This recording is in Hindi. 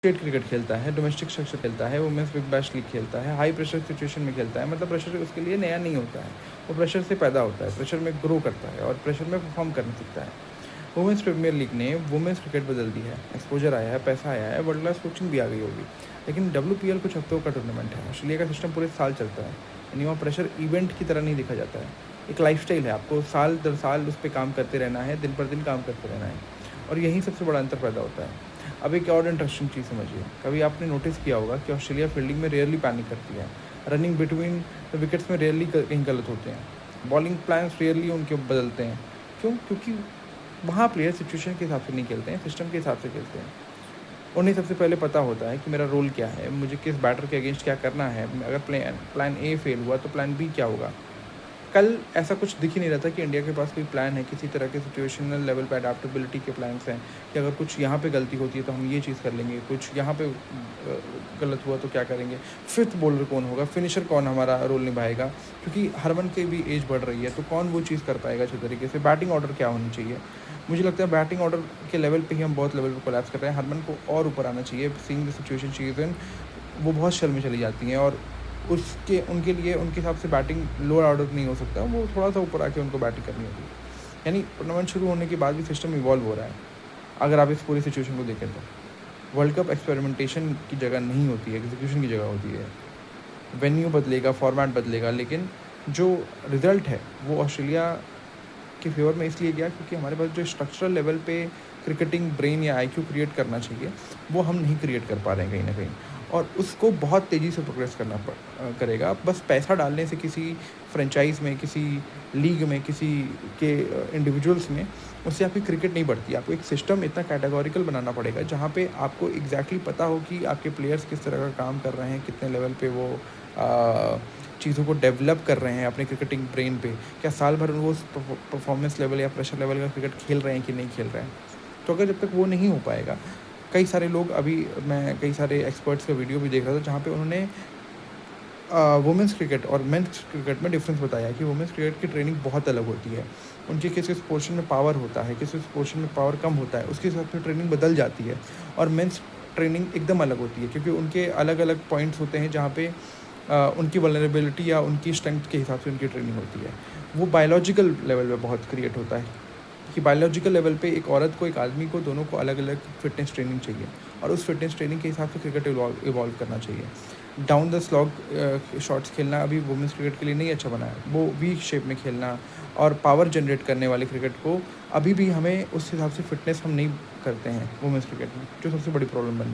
स्टेट क्रिकेट खेलता है, डोमेस्टिक स्ट्रक्चर खेलता है, वुमेन्स बिग बैश लीग खेलता है, हाई प्रेशर सिचुएशन में खेलता है। मतलब प्रेशर उसके लिए नया नहीं होता है, वो प्रेशर से पैदा होता है, प्रेशर में ग्रो करता है और प्रेशर में परफॉर्म करने सीखता है। वुमेंस प्रीमियर लीग ने वुमेंस क्रिकेट बदल दी है, एक्सपोजर आया है, पैसा आया है, वर्ल्ड क्लास कोचिंग भी आ गई होगी। लेकिन WPL कुछ हफ्तों का टूर्नामेंट है, ऑस्ट्रेलिया का सिस्टम पूरे साल चलता है, यानी वहाँ प्रेशर इवेंट की तरह नहीं देखा जाता है। एक लाइफस्टाइल है, आपको साल दर साल उस पर काम करते रहना है, दिन पर दिन काम करते रहना है, और यहीं सबसे बड़ा अंतर पैदा होता है। अब एक और इंटरेस्टिंग चीज़ समझिए, कभी आपने नोटिस किया होगा कि ऑस्ट्रेलिया फील्डिंग में रेयरली पैनिक करती है, रनिंग बिटवीन द विकेट्स में रेयरली कहीं गलत होते हैं, बॉलिंग प्लान्स रेयरली उनके बदलते हैं। क्यों? क्योंकि वहाँ प्लेयर सिचुएशन के हिसाब से नहीं खेलते हैं, सिस्टम के हिसाब से खेलते हैं। उन्हें सबसे पहले पता होता है कि मेरा रोल क्या है, मुझे किस बैटर के अगेंस्ट क्या करना है, अगर प्लान ए फेल हुआ तो प्लान बी क्या होगा। कल ऐसा कुछ दिख ही नहीं रहा था कि इंडिया के पास कोई प्लान है, किसी तरह के सिचुएशनल लेवल पे अडेप्टेबिलिटी के प्लान्स हैं कि अगर कुछ यहाँ पे गलती होती है तो हम ये चीज़ कर लेंगे, कुछ यहाँ पे गलत हुआ तो क्या करेंगे, फिफ्थ बॉलर कौन होगा, फिनिशर कौन हमारा रोल निभाएगा, क्योंकि हरमन की भी एज बढ़ रही है तो कौन वो चीज़ कर पाएगा अच्छे तरीके से, बैटिंग ऑर्डर क्या होनी चाहिए। मुझे लगता है बैटिंग ऑर्डर के लेवल पे ही हम बहुत लेवल पे कोलैप्स कर रहे हैं। हरमन को और ऊपर आना चाहिए, seeing the situation she is in, वो बहुत शल में चली जाती हैं और उसके उनके लिए उनके हिसाब से बैटिंग लोअर ऑर्डर नहीं हो सकता, वो थोड़ा सा ऊपर आके उनको बैटिंग करनी होगी। यानी टूर्नामेंट शुरू होने के बाद भी सिस्टम इवॉल्व हो रहा है। अगर आप इस पूरी सिचुएशन को देखें तो वर्ल्ड कप एक्सपेरिमेंटेशन की जगह नहीं होती है, एग्जीक्यूशन की जगह होती है। वेन्यू बदलेगा, फॉर्मेट बदलेगा, लेकिन जो रिज़ल्ट है वो ऑस्ट्रेलिया के फेवर में इसलिए गया क्योंकि हमारे पास जो स्ट्रक्चरल लेवल पे क्रिकेटिंग ब्रेन या IQ क्रिएट करना चाहिए वो हम नहीं क्रिएट कर पा रहे हैं कहीं ना कहीं, और उसको बहुत तेज़ी से प्रोग्रेस करना करेगा। बस पैसा डालने से किसी फ्रेंचाइज में, किसी लीग में, किसी के इंडिविजुअल्स में, उससे आपकी क्रिकेट नहीं बढ़ती। आपको एक सिस्टम इतना कैटेगोरिकल बनाना पड़ेगा जहाँ पे आपको एग्जैक्टली पता हो कि आपके प्लेयर्स किस तरह का काम कर रहे हैं, कितने लेवल पे वो चीज़ों को डेवलप कर रहे हैं अपने क्रिकेटिंग ब्रेन पे, क्या साल भर वो परफॉर्मेंस लेवल या प्रेशर लेवल का क्रिकेट खेल रहे हैं कि नहीं खेल रहे हैं। तो अगर जब तक वो नहीं हो पाएगा, कई सारे लोग, अभी मैं कई सारे एक्सपर्ट्स का वीडियो भी देख रहा था जहाँ पे उन्होंने वुमेंस क्रिकेट और मेंस क्रिकेट में डिफरेंस बताया कि वुमेंस क्रिकेट की ट्रेनिंग बहुत अलग होती है, उनके किस किस पोर्शन में पावर होता है, किस किस पोर्शन में पावर कम होता है, उसके हिसाब से ट्रेनिंग बदल जाती है। और मेंस ट्रेनिंग एकदम अलग होती है क्योंकि उनके अलग अलग पॉइंट्स होते हैं जहाँ पे उनकी वल्नरेबिलिटी या उनकी स्ट्रेंथ के हिसाब से उनकी ट्रेनिंग होती है। वो बायोलॉजिकल लेवल पे बहुत क्रिएट होता है कि बायोलॉजिकल लेवल पे एक औरत को, एक आदमी को, दोनों को अलग अलग फिटनेस ट्रेनिंग चाहिए और उस फिटनेस ट्रेनिंग के हिसाब से क्रिकेट इवॉल्व करना चाहिए। डाउन द स्लॉग शॉट्स खेलना अभी वुमेंस क्रिकेट के लिए नहीं अच्छा बना है, वो वी शेप में खेलना और पावर जनरेट करने वाले क्रिकेट को अभी भी हमें उस हिसाब से फिटनेस हम नहीं करते हैं वुमेंस क्रिकेट में, जो सबसे बड़ी प्रॉब्लम बन